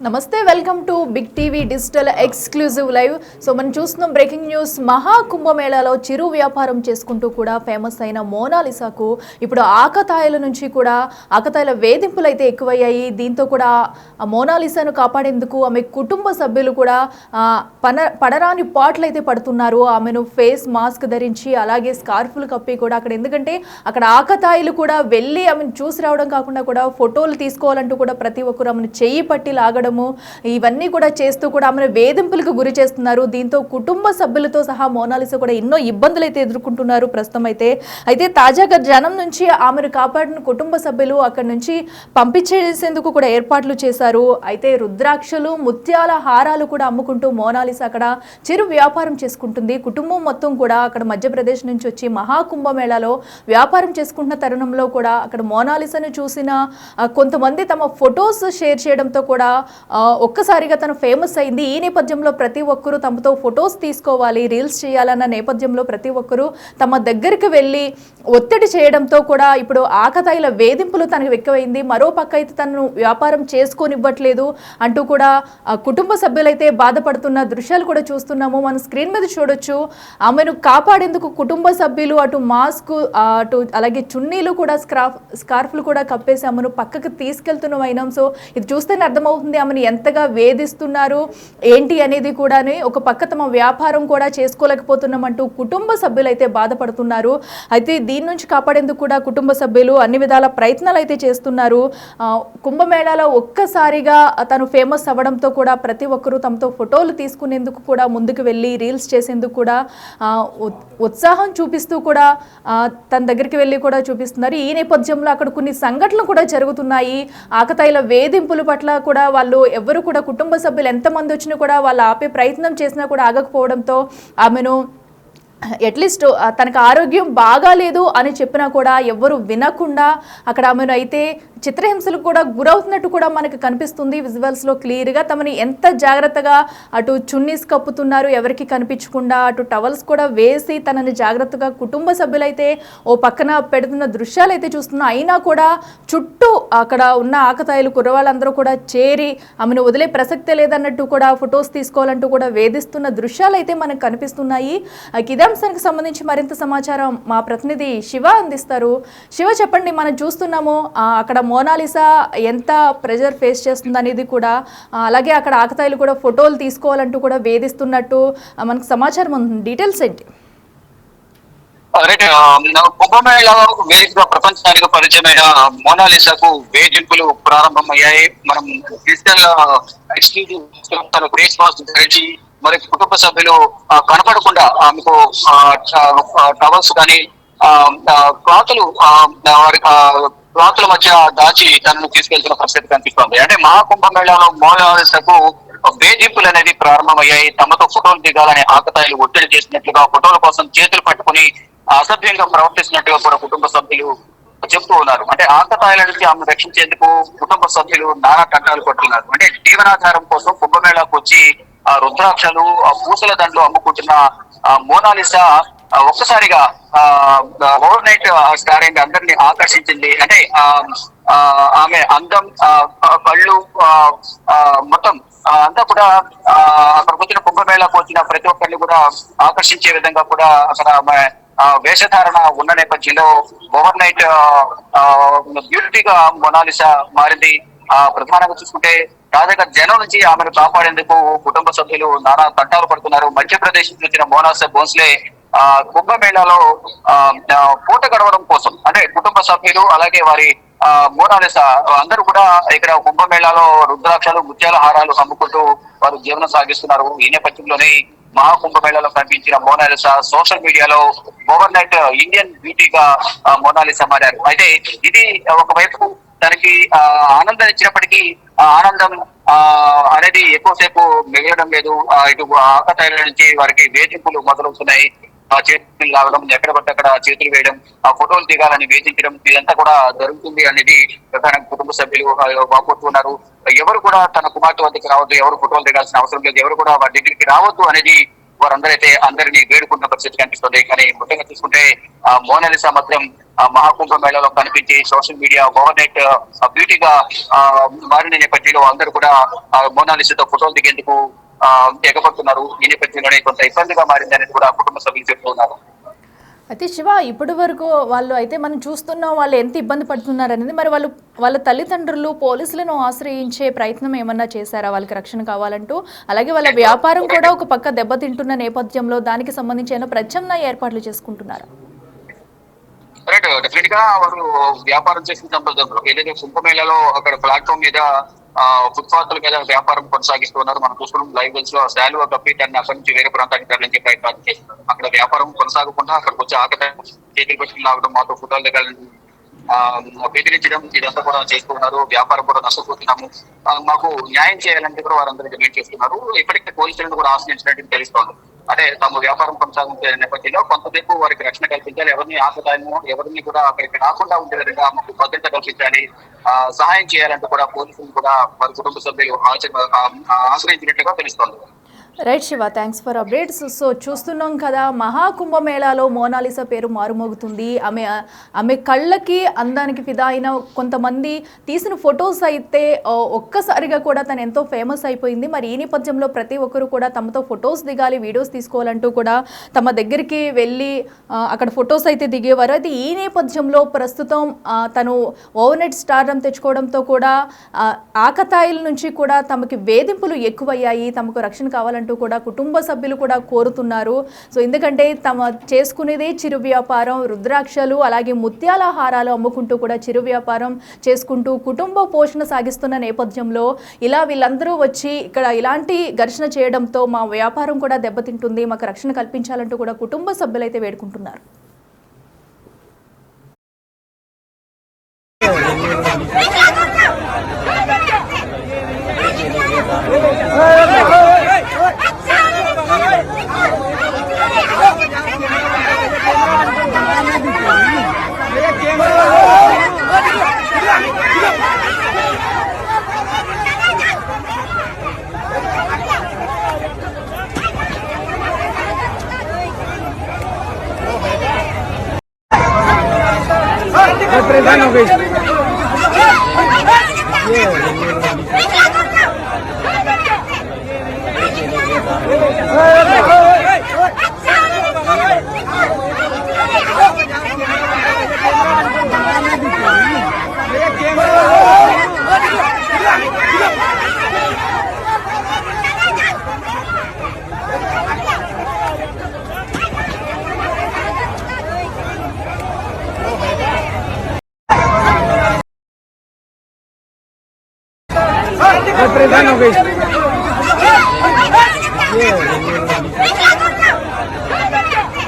నమస్తే, welcome to big TV digital exclusive live. So మనం చూస్తున్నాం బ్రేకింగ్ న్యూస్. మహా కుంభమేళాలో చిరు వ్యాపారం చేసుకుంటూ కూడా ఫేమస్ అయిన మోనాలిసాకు ఇప్పుడు ఆకతాయిల నుంచి కూడా ఆకతాయిల వేధింపులు అయితే ఎక్కువయ్యాయి. దీంతో కూడా మోనాలిసాను కాపాడేందుకు ఆమె కుటుంబ సభ్యులు కూడా పడరాని పాటలు అయితే పడుతున్నారు. ఆమెను ఫేస్ మాస్క్ ధరించి అలాగే స్కార్ఫ్లు కప్పి కూడా అక్కడ, ఎందుకంటే అక్కడ ఆకతాయిలు కూడా వెళ్ళి ఆమెను చూసి రావడం కాకుండా కూడా ఫోటోలు తీసుకోవాలంటూ కూడా ప్రతి ఒక్కరు ఆమెను చెయ్యి పట్టి లాగడం, ఇవన్నీ కూడా చేస్తూ కూడా ఆమెను వేధింపులకు గురి చేస్తున్నారు. దీంతో కుటుంబ సభ్యులతో సహా మోనాలిసా కూడా ఎన్నో ఇబ్బందులు అయితే ఎదుర్కొంటున్నారు ప్రస్తుతం అయితే తాజాగా జనం నుంచి ఆమెను కాపాడిన కుటుంబ సభ్యులు అక్కడి నుంచి పంపించేసేందుకు కూడా ఏర్పాట్లు చేశారు. అయితే రుద్రాక్షలు, ముత్యాల హారాలు కూడా అమ్ముకుంటూ మోనాలిసా అక్కడ చిరు వ్యాపారం చేసుకుంటుంది. కుటుంబం మొత్తం కూడా అక్కడ మధ్యప్రదేశ్ నుంచి వచ్చి మహాకుంభమేళాలో వ్యాపారం చేసుకుంటున్న తరుణంలో కూడా అక్కడ మోనాలిసాను చూసిన కొంతమంది తమ ఫొటోస్ షేర్ చేయడంతో కూడా ఒక్కసారిగా తను ఫేమస్ అయింది. ఈ నేపథ్యంలో ప్రతి ఒక్కరూ తమతో ఫొటోస్ తీసుకోవాలి, రీల్స్ చేయాలన్న నేపథ్యంలో ప్రతి ఒక్కరూ తమ దగ్గరికి వెళ్ళి ఒత్తిడి చేయడంతో కూడా ఇప్పుడు ఆకతాయిల వేధింపులు తనకు ఎక్కువైంది. మరో పక్క అయితే తనను వ్యాపారం చేసుకోనివ్వట్లేదు అంటూ కూడా కుటుంబ సభ్యులైతే బాధపడుతున్న దృశ్యాలు కూడా చూస్తున్నాము. మనం స్క్రీన్ మీద చూడొచ్చు. ఆమెను కాపాడేందుకు కుటుంబ సభ్యులు అటు మాస్క్, అటు అలాగే చున్నీలు కూడా స్కార్ఫ్లు కూడా కప్పేసి ఆమెను పక్కకు తీసుకెళ్తున్న వైనం. సో ఇది చూస్తేనే అర్థమవుతుంది ఆమెను ఎంతగా వేధిస్తున్నారు ఏంటి అనేది కూడా. ఒక పక్క తమ వ్యాపారం కూడా చేసుకోలేకపోతున్నామంటూ కుటుంబ సభ్యులు అయితే బాధపడుతున్నారు. అయితే దీని నుంచి కాపాడేందుకు కూడా కుటుంబ సభ్యులు అన్ని విధాల ప్రయత్నాలు అయితే చేస్తున్నారు. కుంభమేళాలో ఒక్కసారిగా తను ఫేమస్ అవ్వడంతో కూడా ప్రతి ఒక్కరూ తమతో ఫోటోలు తీసుకునేందుకు కూడా ముందుకు వెళ్ళి రీల్స్ చేసేందుకు కూడా ఉత్సాహం చూపిస్తూ కూడా తన దగ్గరికి వెళ్ళి కూడా చూపిస్తున్నారు. ఈ నేపథ్యంలో అక్కడ కొన్ని సంఘటనలు కూడా జరుగుతున్నాయి. ఆకతాయిల వేధింపుల పట్ల కూడా వాళ్ళు ఎవరు కూడా కుటుంబ సభ్యులు ఎంతమంది వచ్చినా కూడా వాళ్ళు ఆపే ప్రయత్నం చేసినా కూడా ఆగకపోవడంతో ఆమెను అట్లీస్ట్ తనకు ఆరోగ్యం బాగాలేదు అని చెప్పినా కూడా ఎవ్వరు వినకుండా అక్కడ ఆమెను అయితే చిత్రహింసలకు కూడా గురవుతున్నట్టు కూడా మనకు కనిపిస్తుంది విజువల్స్లో క్లియర్గా. తమని ఎంత జాగ్రత్తగా అటు చున్నీస్ కప్పుతున్నారు ఎవరికి కనిపించకుండా, అటు టవల్స్ కూడా వేసి తనని జాగ్రత్తగా కుటుంబ సభ్యులైతే ఓ పక్కన పెడుతున్న దృశ్యాలు అయితే చూస్తున్నాం. అయినా కూడా చుట్టూ అక్కడ ఉన్న ఆకతాయిలు కుర్రవాళ్ళందరూ కూడా చేరి ఆమెను వదిలే ప్రసక్తే లేదన్నట్టు కూడా ఫొటోస్ తీసుకోవాలంటూ కూడా వేధిస్తున్న దృశ్యాలు అయితే మనకు కనిపిస్తున్నాయి. ఇదే అంశానికి సంబంధించి మరింత సమాచారం మా ప్రతినిధి శివ అందిస్తారు. శివ, చెప్పండి. మనం చూస్తున్నాము అక్కడ మోనాలిసా ఎంత ప్రెజర్ ఫేస్ చేస్తుంది అనేది కూడా, అలాగే అక్కడ ఆకతాయిలు కూడా ఫోటోలు తీసుకోవాలంటూ కూడా వేధిస్తున్నట్టు మనకు సమాచారం ఉంది. డీటెయిల్స్ ఏంటి? కుంభమేళాలో వేదికగా ప్రపంచానికి పరిచయమైన మోనాలిసాకు వేధింపులు ప్రారంభమయ్యాయి. మనం డిజిటల్ ఎక్స్క్లూజివ్ ఫేస్ మాస్క్ ధరించి మరి కుటుంబ సభ్యులు కనపడకుండా ఆమెకు టవల్స్ కానీ క్లాతులు క్లాతుల మధ్య దాచి తనను తీసుకెళ్తున్న పరిస్థితి కనిపిస్తోంది. అంటే మహాకుంభమేళాలో మోనాలిసాకు వేధింపులు అనేది ప్రారంభమయ్యాయి. తమతో ఫోటోలు దిగాలని ఆకతాయిలు ఒత్తిడి చేసినట్లుగా, ఫోటోల కోసం చేతులు పట్టుకుని అసభ్యంగా ప్రవర్తిస్తున్నట్టుగా కూడా కుటుంబ సభ్యులు చెప్తూ ఉన్నారు. అంటే ఆకతాయిల నుంచి ఆమెను రక్షించేందుకు కుటుంబ సభ్యులు నానా తంటాలు పడుతున్నారు. అంటే జీవనాధారం కోసం కుంభమేళాకు వచ్చి రుద్రాక్షలు, పూసల దండలు అమ్ముకుంటున్న మోనాలిసా ఒక్కసారిగా ఓవర్ నైట్ స్టార్ అయింది, అందరినీ ఆకర్షించింది. అంటే ఆమె అందం, కళ్ళు, మొత్తం అంతా కూడా అక్కడికి వచ్చిన కుంభమేళాకు వచ్చిన ప్రతి ఒక్కరిని కూడా ఆకర్షించే విధంగా కూడా అక్కడ వేషధారణ ఉన్న నేపథ్యంలో ఓవర్ నైట్ బ్యూటీగా మోనాలిసా మారింది. ప్రధానంగా చూసుకుంటే తాజాగా జనం నుంచి ఆమెను కాపాడేందుకు కుటుంబ సభ్యులు నానా తంటాలు పడుతున్నారు. మధ్యప్రదేశ్ నుంచి వచ్చిన మోనాలిసా భోన్స్లే కుంభమేళాలో పూట గడవడం కోసం, అంటే కుటుంబ సభ్యులు అలాగే వారి మోనాలిసా అందరూ కూడా ఇక్కడ కుంభమేళాలో రుద్రాక్షలు, ముత్యాల హారాలు అమ్ముకుంటూ వారు జీవనం సాగిస్తున్నారు. ఈ నేపథ్యంలోనే మహాకుంభమేళాలో కనిపించిన మోనాలిసా సోషల్ మీడియాలో ఓవర్ నైట్ ఇండియన్ బ్యూటీగా మోనాలిసా మారారు. అయితే ఇది ఒకవైపు తనకి ఆనందం ఇచ్చినప్పటికీ ఆనందం అనేది ఎక్కువసేపు మిగలడం లేదు. ఇటు ఆకతాయిల నుంచి వారికి వేధింపులు మొదలవుతున్నాయి. చేతులు లాగడం, ఎక్కడ పడితే అక్కడ చేతులు వేయడం, ఆ ఫోటోలు దిగాలని వేధించడం, ఇదంతా కూడా జరుగుతుంది అనేది ప్రధానంగా కుటుంబ సభ్యులు వాపోతున్నారు. ఎవరు కూడా తన కుమార్తె వద్దకు రావద్దు, ఎవరు ఫోటోలు దిగాల్సిన అవసరం లేదు, ఎవరు కూడా వారి దగ్గరికి రావద్దు అనేది వారందరైతే అందరినీ వేడుకున్న పరిస్థితి కనిపిస్తుంది. కానీ ముఖ్యంగా చూసుకుంటే మోనాలిసా మాత్రం మహాకుంభ మేళాలో కనిపించి సోషల్ మీడియా ఓవర్ నైట్ బ్యూటీగా మారిన నేపథ్యంలో అందరూ కూడా మోనాలిసాతో ఫోటోలు దిగేందుకు ఎగబడుతున్నారు. ఈ నేపథ్యంలోనే కొంత ఇబ్బందిగా మారిందని కూడా కుటుంబ సభ్యులు చెప్తున్నారు. అయితే శివ, ఇప్పటి వరకు వాళ్ళు అయితే మనం చూస్తున్నాం వాళ్ళు ఎంత ఇబ్బంది పడుతున్నారు అనేది. మరి వాళ్ళ తల్లిదండ్రులు పోలీసులను ఆశ్రయించే ప్రయత్నం ఏమన్నా చేశారా వాళ్ళకి రక్షణ కావాలంటూ? అలాగే వాళ్ళ వ్యాపారం కూడా ఒక పక్క దెబ్బతింటున్న నేపథ్యంలో దానికి సంబంధించిన ప్రత్యామ్నాయ ఏర్పాట్లు చేసుకుంటున్నారా? రైట్, డెఫినెట్ గా వారు వ్యాపారం చేసిన సందర్భంలో ఏదైతే కుంభమేళలో అక్కడ ప్లాట్ఫామ్ మీద ఫుట్పాత్ల మీద వ్యాపారం కొనసాగిస్తున్నారు. మనం చూస్తున్నాం లైవ్ లో శాలువా కప్పి దాన్ని అక్కడి నుంచి వేరే ప్రాంతానికి తరలించే ప్రయత్నాలు చేస్తున్నారు. అక్కడ వ్యాపారం కొనసాగకుండా అక్కడికి వచ్చి ఆకతాయి చేతులు పెట్టుకుని లాగడం, మాతో ఫోటోలు దగ్గర బెదిరించడం ఇదంతా కూడా చేస్తున్నారు. వ్యాపారం కూడా నష్టపోతున్నాము, మాకు న్యాయం చేయాలంటే కూడా వారందరూ డిమాండ్ చేస్తున్నారు. ఇప్పటికే పోలీసులను కూడా ఆశ్రయించినట్టు తెలుస్తోంది. అంటే తమ వ్యాపారం కొనసాగుతున్న నేపథ్యంలో కొంతసేపు వారికి రక్షణ కల్పించాలి, ఎవరిని ఆకతాయము ఎవరిని కూడా అక్కడికి రాకుండా ఉండే విధంగా మాకు భద్రత కల్పించాలి, సహాయం చేయాలంటూ కూడా పోలీసులు కూడా వారి కుటుంబ సభ్యులు ఆశ్రయించినట్లుగా తెలుస్తోంది. Right Shiva, thanks for updates. So చూస్తున్నాం కదా, మహాకుంభమేళాలో మోనాలిసా పేరు మారుమోగుతుంది. ఆమె కళ్ళకి అందానికి ఫిదా అయిన కొంతమంది తీసిన ఫొటోస్ అయితే ఒక్కసారిగా కూడా తను ఎంతో ఫేమస్ అయిపోయింది. మరి ఈ నేపథ్యంలో ప్రతి ఒక్కరు కూడా తమతో ఫొటోస్ దిగాలి, వీడియోస్ తీసుకోవాలంటూ కూడా తమ దగ్గరికి వెళ్ళి అక్కడ ఫొటోస్ అయితే దిగేవారు. అయితే ఈ నేపథ్యంలో ప్రస్తుతం తను ఓవర్నైట్ స్టార్డమ్ తెచ్చుకోవడంతో కూడా ఆకతాయిల నుంచి కూడా తమకి వేధింపులు ఎక్కువయ్యాయి, తమకు రక్షణ కావాలంటే కూడా కుటుంబ సభ్యులు కూడా కోరుతున్నారు. సో ఎందుకంటే తమ చేసుకునేదే చిరు వ్యాపారం, రుద్రాక్షలు అలాగే ముత్యాల హారాలు అమ్ముకుంటూ కూడా చిరు వ్యాపారం చేసుకుంటూ కుటుంబ పోషణ సాగిస్తున్న నేపథ్యంలో ఇలా వీళ్ళందరూ వచ్చి ఇక్కడ ఇలాంటి ఘర్షణ చేయడంతో మా వ్యాపారం కూడా దెబ్బతింటుంది, మాకు రక్షణ కల్పించాలంటూ కూడా కుటుంబ సభ్యులైతే వేడుకుంటున్నారు. परेशान हो गई। परेशान हो गई।